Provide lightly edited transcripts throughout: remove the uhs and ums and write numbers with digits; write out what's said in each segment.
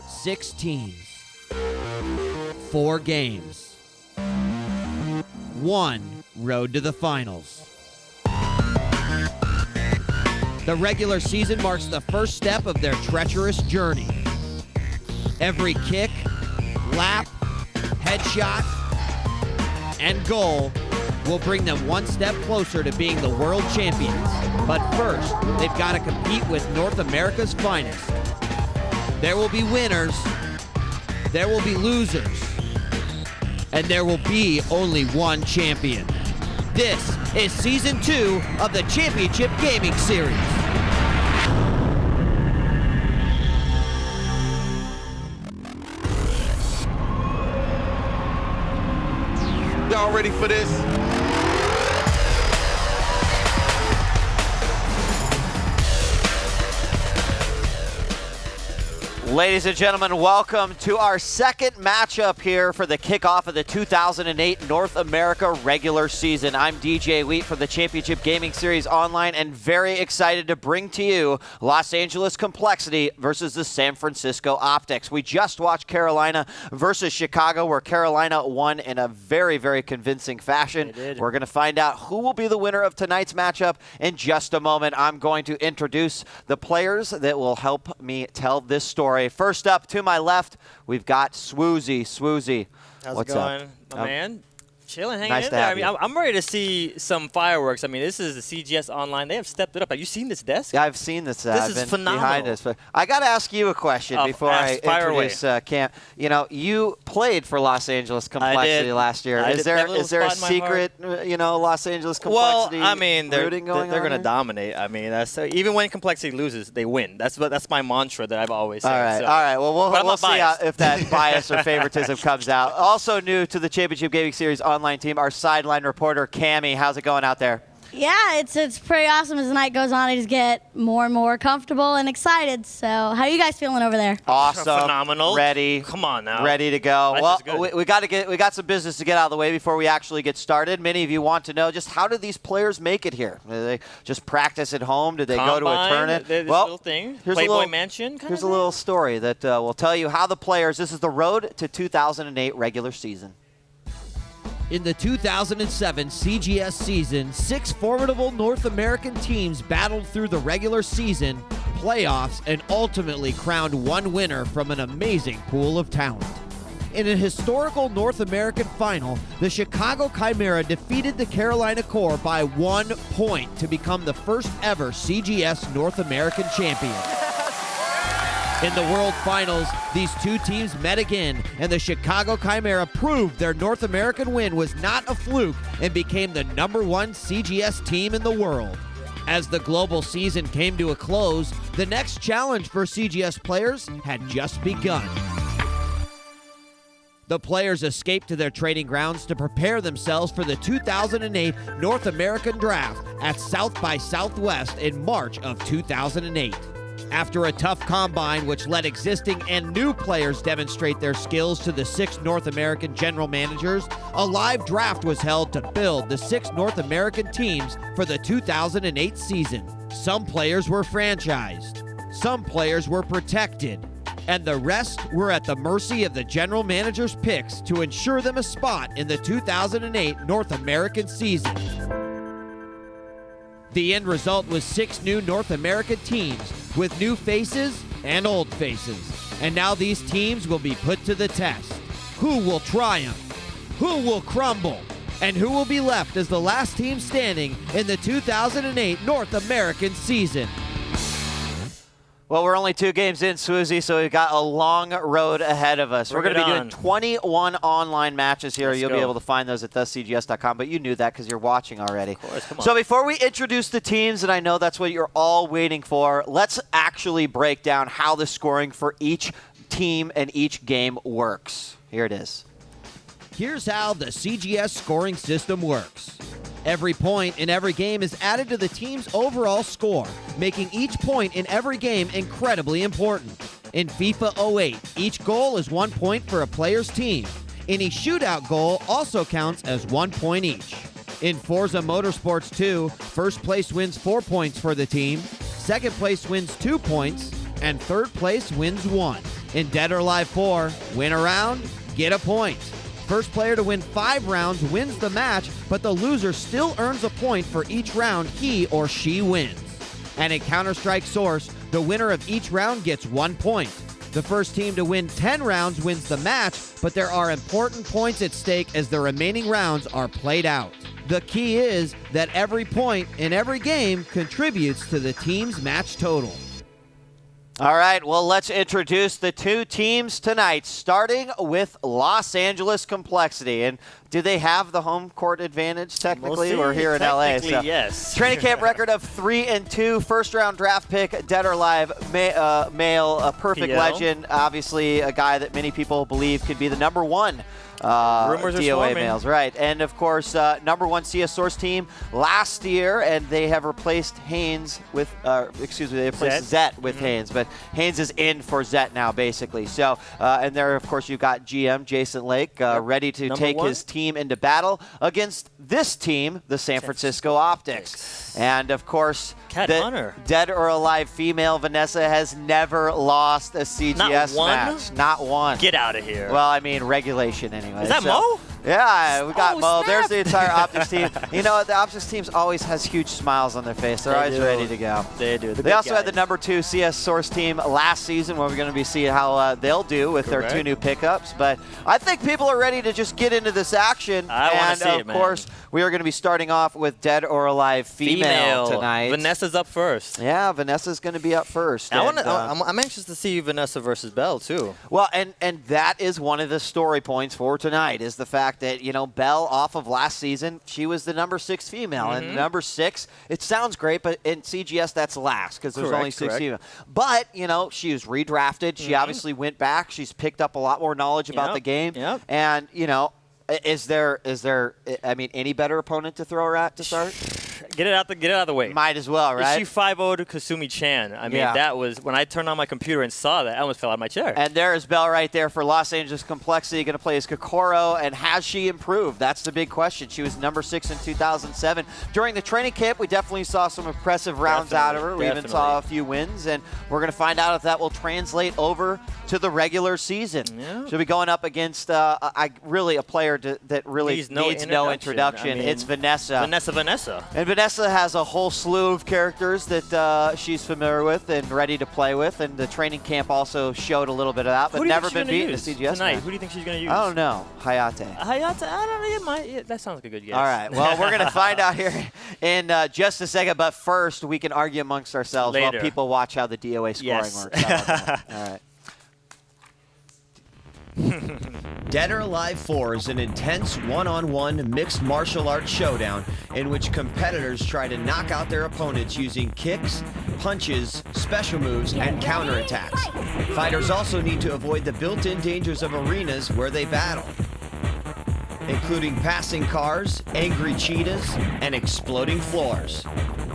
6 teams, 4 games, 1 road to the finals. The regular season marks the first step of their treacherous journey. Every kick, lap, headshot, and goal will bring them one step closer to being the world champions. But first, they've got to compete with North America's finest. There will be winners, there will be losers, and there will be only one champion. This is Season 2 of the Championship Gaming Series. Y'all ready for this? Ladies and gentlemen, welcome to our second matchup here for the kickoff of the 2008 North America regular season. I'm DJ Wheat from the Championship Gaming Series Online and very excited to bring to you Los Angeles Complexity versus the San Francisco OPTX. We just watched Carolina versus Chicago, where Carolina won in a very, very convincing fashion. We're going to find out who will be the winner of tonight's matchup in just a moment. I'm going to introduce the players that will help me tell this story. First up, to my left, we've got Swoozy. Swoozy, how's what's it going, up? my man? Chilling, hanging Nice in to there. have I mean, you. I'm ready to see some fireworks. I mean, this is the CGS Online. They have stepped it up. Have you seen this desk? Yeah, I've seen this. This I've is been phenomenal. behind us. But I got to ask you a question before I introduce Cam. You know, you played for Los Angeles Complexity last year. Is there a secret, Los Angeles Complexity well, I mean, they're going to dominate. I mean, even when Complexity loses, they win. That's my mantra that I've always said. All right. Well, we'll see biased. if that bias or favoritism comes out. Also new to the Championship Gaming Series Online team, our sideline reporter, Cammy. How's it going out there? Yeah, it's pretty awesome. As the night goes on, I just get more and more comfortable and excited. So how are you guys feeling over there? Awesome. Phenomenal. Ready. Come on now. Ready to go. Life Well, is we got some business to get out of the way before we actually get started. Many of you want to know just how did these players make it here? Did they just practice at home? Did they go to a tournament? This little thing. Here's Playboy Mansion. Here's a little story that will tell you how the players. This is the road to 2008 regular season. In the 2007 CGS season, 6 formidable North American teams battled through the regular season, playoffs, and ultimately crowned one winner from an amazing pool of talent. In a historical North American final, the Chicago Chimera defeated the Carolina Core by 1 point to become the first ever CGS North American champion. In the World Finals, these two teams met again, and the Chicago Chimera proved their North American win was not a fluke and became the #1 CGS team in the world. As the global season came to a close, the next challenge for CGS players had just begun. The players escaped to their training grounds to prepare themselves for the 2008 North American Draft at South by Southwest in March of 2008. After a tough combine which let existing and new players demonstrate their skills to the 6 North American general managers, a live draft was held to build the 6 North American teams for the 2008 season. Some players were franchised, some players were protected, and the rest were at the mercy of the general manager's picks to ensure them a spot in the 2008 North American season. The end result was 6 new North American teams with new faces and old faces. And now these teams will be put to the test. Who will triumph? Who will crumble? And who will be left as the last team standing in the 2008 North American season? Well, we're only 2 games in, Swoozy, so we've got a long road ahead of us. We're going to be doing 21 online matches here. You'll be able to find those at thecgs.com, but you knew that because you're watching already. Of course, come on. So before we introduce the teams, and I know that's what you're all waiting for, let's actually break down how the scoring for each team and each game works. Here it is. Here's how the CGS scoring system works. Every point in every game is added to the team's overall score, making each point in every game incredibly important. In FIFA 08, each goal is 1 point for a player's team. Any shootout goal also counts as 1 point each. In Forza Motorsports 2, first place wins 4 points for the team, second place wins 2 points, and third place wins 1. In Dead or Alive 4, win a round, get a point. First player to win 5 rounds wins the match, but the loser still earns a point for each round he or she wins. And in Counter-Strike Source, the winner of each round gets 1 point. The first team to win 10 rounds wins the match, but there are important points at stake as the remaining rounds are played out. The key is that every point in every game contributes to the team's match total. All right, well, let's introduce the 2 teams tonight, starting with Los Angeles Complexity. And do they have the home court advantage technically? We'll see. We're here in LA. So. Yes. Training camp record of 3-2, first round draft pick, Dead or Alive male, a perfect PL. legend, obviously a guy that many people believe could be the number 1 Rumors are DOA swarming. males, right? And of course, number 1 CS Source team last year, and they have replaced Haynes with, they replaced Zet with Haynes, but Haynes is in for Zet now, basically. So, and there, of course, you've got GM Jason Lake ready to Number take 1. his team into battle against this team, the San Francisco OPTX. And of course, Cat the Hunter. Dead or Alive female Vanessa has never lost a CGS match. Not one. Get out of here. Well, I mean, regulation anyway. Is that so, Mo? Yeah, we got Oh, Mo. snap. There's the entire Optics team. You know, the Optics team always has huge smiles on their face. They're They always do. ready to go. They do. They also had the number 2 CS Source team last season, where we're going to be seeing how they'll do with their 2 new pickups. But I think people are ready to just get into this action. I want to see and it, of course, we are going to be starting off with Dead or Alive female tonight. Vanessa's up first. Yeah, Vanessa's going to be up first. I'm anxious to see Vanessa versus Belle too. Well, and that is one of the story points for tonight, is the fact that, you know, Belle off of last season, she was the number 6 female. And number 6, it sounds great, but in CGS that's last because there's only 6 female. But, you know, she was redrafted. She obviously went back. She's picked up a lot more knowledge about the game. And, you know, is there I mean, any better opponent to throw her at to start? Get it out the way. Might as well, right? She 5-0'd to Kasumi Chan. I mean, that was, when I turned on my computer and saw that, I almost fell out of my chair. And there is Belle right there for Los Angeles Complexity, going to play as Kokoro. And has she improved? That's the big question. She was number 6 in 2007. During the training camp, we definitely saw some impressive rounds out of her. We even saw a few wins, and we're going to find out if that will translate over to the regular season. She'll be going up against really a player that really needs no introduction. I mean, it's Vanessa. Vanessa. And Vanessa has a whole slew of characters that she's familiar with and ready to play with, and the training camp also showed a little bit of that, but never been beaten in a CGS tonight. match. Who do you think she's going to use? I don't know. Hayate. Hayate? I don't know. Yeah, that sounds like a good guess. All right. Well, we're going to find out here in just a second, but first we can argue amongst ourselves while people watch how the DOA scoring works. All right. Dead or Alive 4 is an intense one-on-one mixed martial arts showdown in which competitors try to knock out their opponents using kicks, punches, special moves, and counterattacks. Fighters also need to avoid the built-in dangers of arenas where they battle, including passing cars, angry cheetahs, and exploding floors.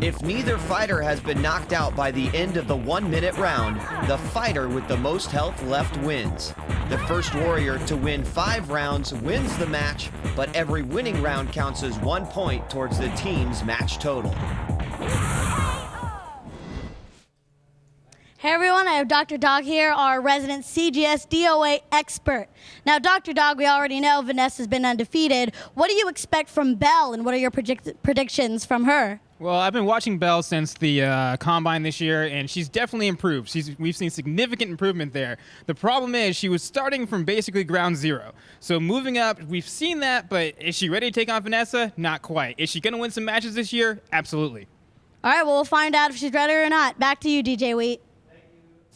If neither fighter has been knocked out by the end of the 1-minute round, the fighter with the most health left wins. The first warrior to win 5 rounds wins the match, but every winning round counts as 1 point towards the team's match total. Hey everyone, I have Dr. Dog here, our resident CGS DOA expert. Now, Dr. Dog, we already know Vanessa's been undefeated. What do you expect from Belle, and what are your predictions from her? Well, I've been watching Belle since the Combine this year, and she's definitely improved. We've seen significant improvement there. The problem is she was starting from basically ground zero. So moving up, we've seen that, but is she ready to take on Vanessa? Not quite. Is she going to win some matches this year? Absolutely. All right, well, we'll find out if she's ready or not. Back to you, DJ Wheat.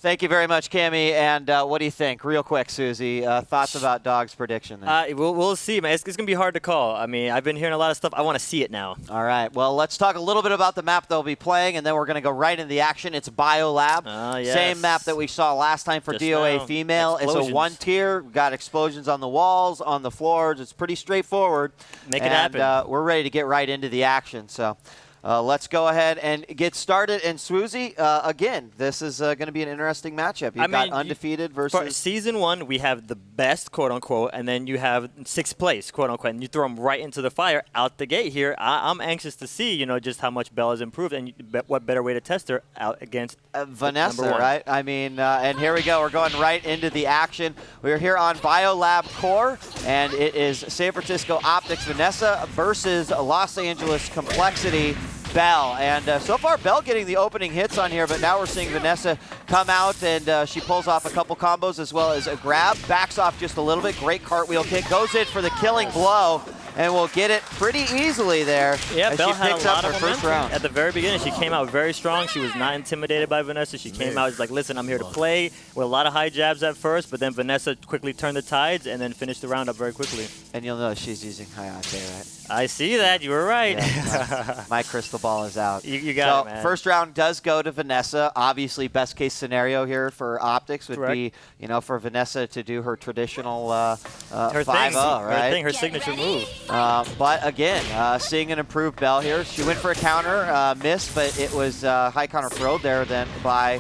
Thank you very much, Cammie. And what do you think? Real quick, Susie, thoughts about Dog's prediction there? We'll see, man. It's going to be hard to call. I mean, I've been hearing a lot of stuff. I want to see it now. All right. Well, let's talk a little bit about the map they'll be playing, and then we're going to go right into the action. It's BioLab. Yes. Same map that we saw last time for Just DOA now. female. Explosions. It's a 1-tier. We've got explosions on the walls, on the floors. It's pretty straightforward. Make it happen. We're ready to get right into the action. So let's go ahead and get started. And Swoozy, again, this is going to be an interesting matchup. You've got undefeated versus... For Season 1, we have the best, quote-unquote, and then you have 6th place, quote-unquote, and you throw them right into the fire out the gate here. I'm anxious to see, you know, just how much Belle has improved, and what better way to test her out against Vanessa, right? I mean, and here we go. We're going right into the action. We're here on BioLab Core, and it is San Francisco OPTX Vanessa versus Los Angeles Complexity Belle. And so far, Belle getting the opening hits on here, but now we're seeing Vanessa come out, and she pulls off a couple combos as well as a grab. Backs off just a little bit. Great cartwheel kick. Goes in for the killing blow, and will get it pretty easily there. Yeah, Belle had a lot of first round. At the very beginning, she came out very strong. She was not intimidated by Vanessa. She came out, she's like, listen, I'm here to play, with a lot of high jabs at first, but then Vanessa quickly turned the tides and then finished the round up very quickly. And you'll notice she's using Hayate, right? I see that. You were right. Yeah, my crystal ball is out. You got it, man. First round does go to Vanessa. Obviously, best case scenario here for OPTX would be, you know, for Vanessa to do her traditional 5-0, right? Her signature move. But again, seeing an improved Belle here. She went for a counter, missed, but it was high counter throwed there then by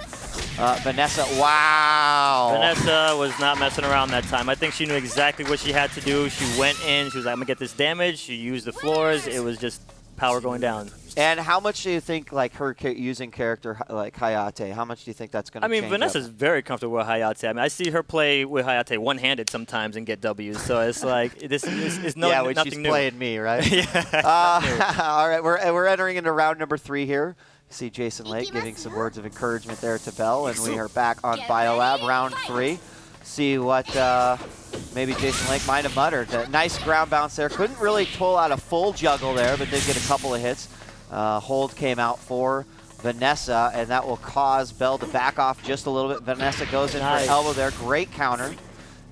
Vanessa. Wow. Vanessa was not messing around that time. I think she knew exactly what she had to do. She went in. She was like, I'm going to get this damage. She used the floors. It was just power going down. And how much do you think, like, her using character like Hayate, how much do you think that's going to change? I mean, Vanessa's very comfortable with Hayate. I mean, I see her play with Hayate one-handed sometimes and get W's. So it's like, this is nothing she's new. playing me, right? All right, we're entering into round number 3 here. See Jason Lake giving some words of encouragement there to Belle, and we are back on BioLab, round 3. See what maybe Jason Lake might have muttered. Nice ground bounce there. Couldn't really pull out a full juggle there, but did get a couple of hits. Hold came out for Vanessa, and that will cause Belle to back off just a little bit. Vanessa goes in for an elbow there. Great counter.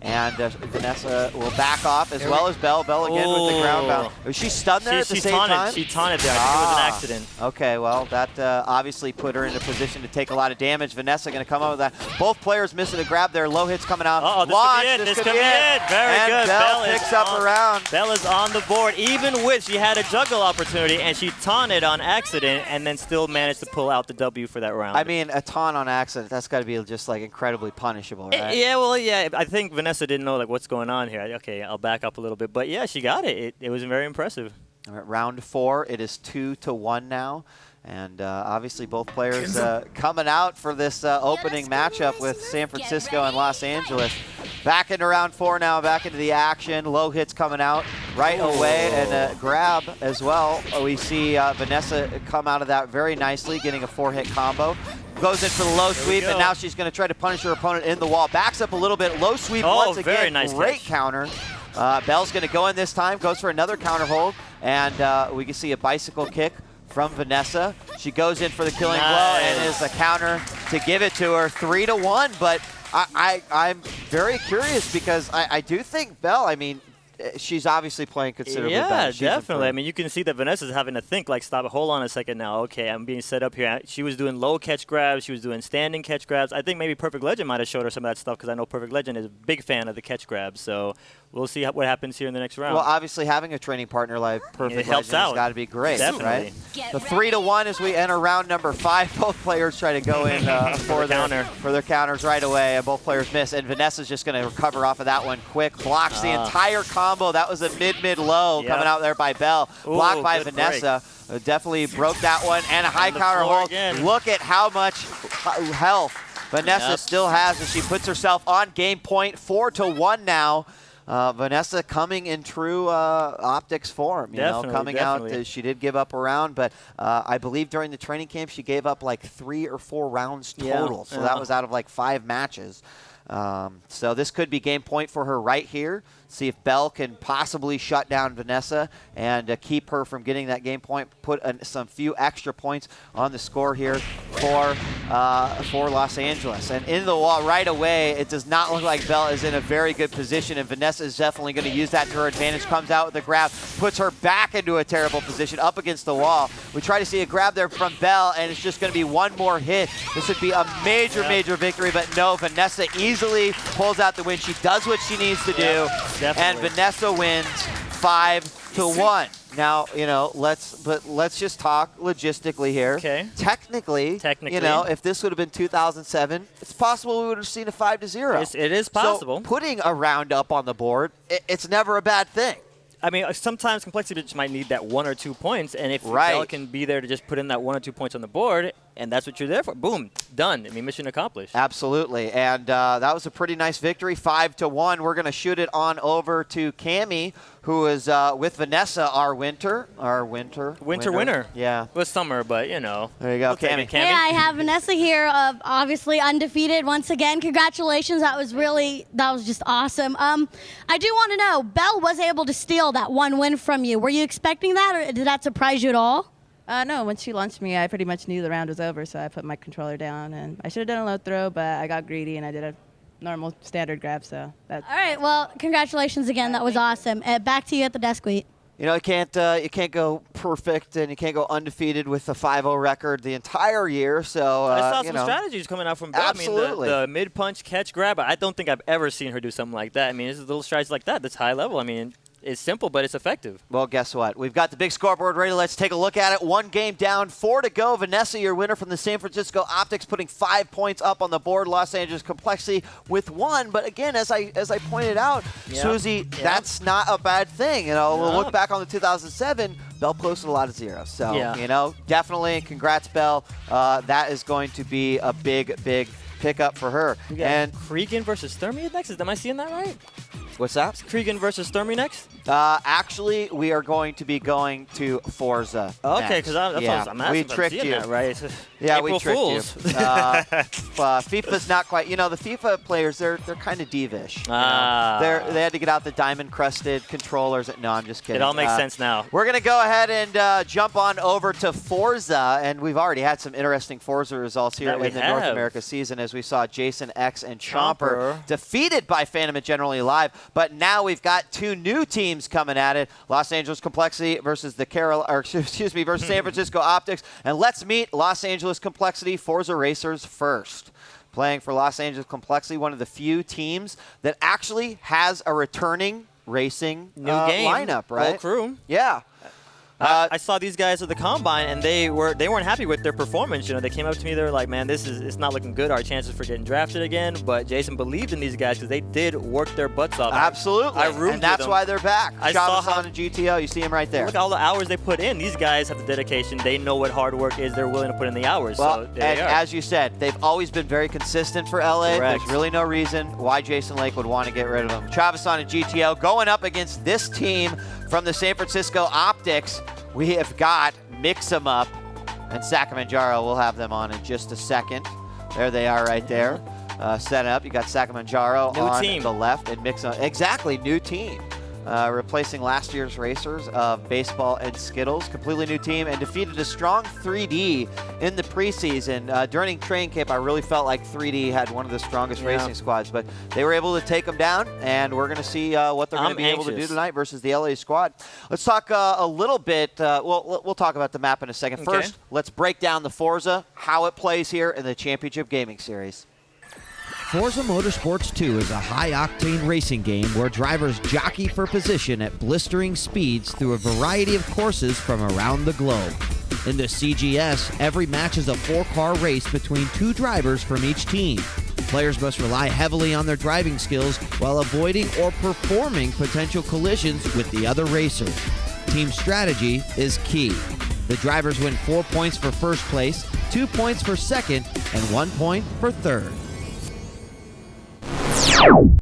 And Vanessa will back off as well as Belle. Belle again with the ground bound. Was she stunned there at the same time? She taunted there. I think it was an accident. Okay, well, that obviously put her in a position to take a lot of damage. Vanessa going to come up with that. Both players missing a grab there. Low hits coming out. This could be it. Very good. Belle picks up a round. Belle is on the board, even with she had a juggle opportunity, and she taunted on accident and then still managed to pull out the W for that round. I mean, a taunt on accident, that's got to be just like incredibly punishable, right? Yeah, well, yeah. I think Vanessa didn't know like what's going on here. Okay, I'll back up a little bit. But yeah, she got it. It was very impressive. All right, round 4. It is 2-1 now. And obviously both players coming out for this opening matchup with San Francisco and Los Angeles. Back into round 4 now, back into the action. Low hits coming out right away, and a grab as well. We see Vanessa come out of that very nicely, getting a 4-hit combo. Goes in for the low sweep, and now she's going to try to punish her opponent in the wall. Backs up a little bit. Low sweep once again. Very nice Great counter. Belle's going to go in this time. Goes for another counter hold, and we can see a bicycle kick from Vanessa. She goes in for the killing blow, and is a counter to give it to her. 3-1, but I'm very curious because I do think Belle, I mean, she's obviously playing considerably better. Yeah, definitely. I mean, you can see that Vanessa's having to think, like, stop, hold on a second now. Okay, I'm being set up here. She was doing low catch grabs. She was doing standing catch grabs. I think maybe Perfect Legend might have showed her some of that stuff because I know Perfect Legend is a big fan of the catch grabs. So we'll see what happens here in the next round. Well, obviously, having a training partner like Perfect Legend has got to be great, right? So 3-1 as we enter round number 5. Both players try to go in for their counters right away, and both players miss. And Vanessa's just going to recover off of that one quick. Blocks the entire combo. That was a mid-low coming out there by Belle. Blocked by Vanessa. Definitely broke that one, and a high counter hold. Again. Look at how much health Vanessa still has as she puts herself on game point. 4-1 now. Vanessa coming in true OPTX form, you know, coming out. She did give up a round, but I believe during the training camp she gave up like 3 or 4 rounds total. So that was out of like 5 matches. So this could be game point for her right here. See if Belle can possibly shut down Vanessa and keep her from getting that game point. Put some few extra points on the score here for Los Angeles. And in the wall right away, it does not look like Belle is in a very good position, and Vanessa is definitely going to use that to her advantage. Comes out with a grab, puts her back into a terrible position up against the wall. We try to see a grab there from Belle, and it's just going to be one more hit. This would be a major victory, but no, Vanessa easily pulls out the win. She does what she needs to do. Definitely. And Vanessa wins 5-1. Now, let's just talk logistically here. Okay. Technically, if this would have been 2007, it's possible we would have seen a 5-0. It is possible. So putting a round up on the board, it's never a bad thing. I mean, sometimes complexity just might need that 1 or 2 points, and if Belle can be there to just put in that 1 or 2 points on the board, and that's what you're there for, boom, done. I mean, mission accomplished. Absolutely, and that was a pretty nice victory, 5-1. We're going to shoot it on over to Cammie, who is with Vanessa, our winter winner. Yeah. It was summer, but There you go, Cammie. Hey, I have Vanessa here, obviously undefeated once again. Congratulations, that was just awesome. I do want to know, Belle was able to steal that 1 win from you. Were you expecting that, or did that surprise you at all? No, when she launched me, I pretty much knew the round was over, so I put my controller down, and I should have done a low throw, but I got greedy and I did a normal standard grab, so that's all right. Well, congratulations again. That was awesome. Back to you at the desk, Wheat. You can't go perfect and you can't go undefeated with a 5-0 record the entire year. So I saw some strategies coming out from Belle. Absolutely. I mean, the mid punch catch grab. I don't think I've ever seen her do something like that. I mean, it's little strategies like that that's high level. I mean, it's simple, but it's effective. Well, guess what? We've got the big scoreboard ready. Let's take a look at it. 1 game down, 4 to go. Vanessa, your winner from the San Francisco OPTX, putting 5 points up on the board. Los Angeles Complexity with 1. But again, as I pointed out, Susie, that's not a bad thing. We'll look back on the 2007. Belle posted a lot of zeros. So, definitely congrats, Belle. That is going to be a big, big pickup for her. And Cregan versus Thermi next. Am I seeing that right? What's that? Is Cregan versus Thermi next? Actually, we are going to be going to Forza. Okay, because I'm asking. We tricked you. That, right? Yeah, April we tricked Fools. you. FIFA's not quite. The FIFA players, they're kind of divish. They had to get out the diamond-crusted controllers. No, I'm just kidding. It all makes sense now. We're going to go ahead and jump on over to Forza, and we've already had some interesting Forza results here in the North America season, as we saw Jason X and Chomper defeated by Phantom and Generally Live. But now we've got 2 new teams coming at it: Los Angeles Complexity versus versus San Francisco OPTX. And let's meet Los Angeles Complexity Forza Racers first. Playing for Los Angeles Complexity, one of the few teams that actually has a returning racing new game lineup, right? Whole crew. Yeah. I saw these guys at the combine, and they weren't happy with their performance. They came up to me. They were like, "Man, it's not looking good. Our chances for getting drafted again." But Jason believed in these guys because they did work their butts off. Absolutely, and that's why they're back. I saw how on GTO. You see him right there. Look at all the hours they put in. These guys have the dedication. They know what hard work is. They're willing to put in the hours. Well, so there and as you said, they've always been very consistent for LA. Correct. There's really no reason why Jason Lake would want to get rid of them. Travis on a GTO going up against this team from the San Francisco OPTX. We have got Mix 'em Up and Sakamanjaro. We'll have them on in just a second. There they are right there. Set up. You got Sakamanjaro on the left and Mix 'em Up. Exactly, new team. Replacing last year's racers of Baseball and Skittles. Completely new team, and defeated a strong 3D in the preseason. During training camp, I really felt like 3D had one of the strongest racing squads, but they were able to take them down, and we're going to see what they're going to be able to do tonight versus the LA squad. Let's talk a little bit. We'll talk about the map in a second. First, let's break down the Forza, how it plays here in the Championship Gaming Series. Forza Motorsports 2 is a high-octane racing game where drivers jockey for position at blistering speeds through a variety of courses from around the globe. In the CGS, every match is a 4-car race between 2 drivers from each team. Players must rely heavily on their driving skills while avoiding or performing potential collisions with the other racers. Team strategy is key. The drivers win 4 points for first place, 2 points for second, and 1 point for third.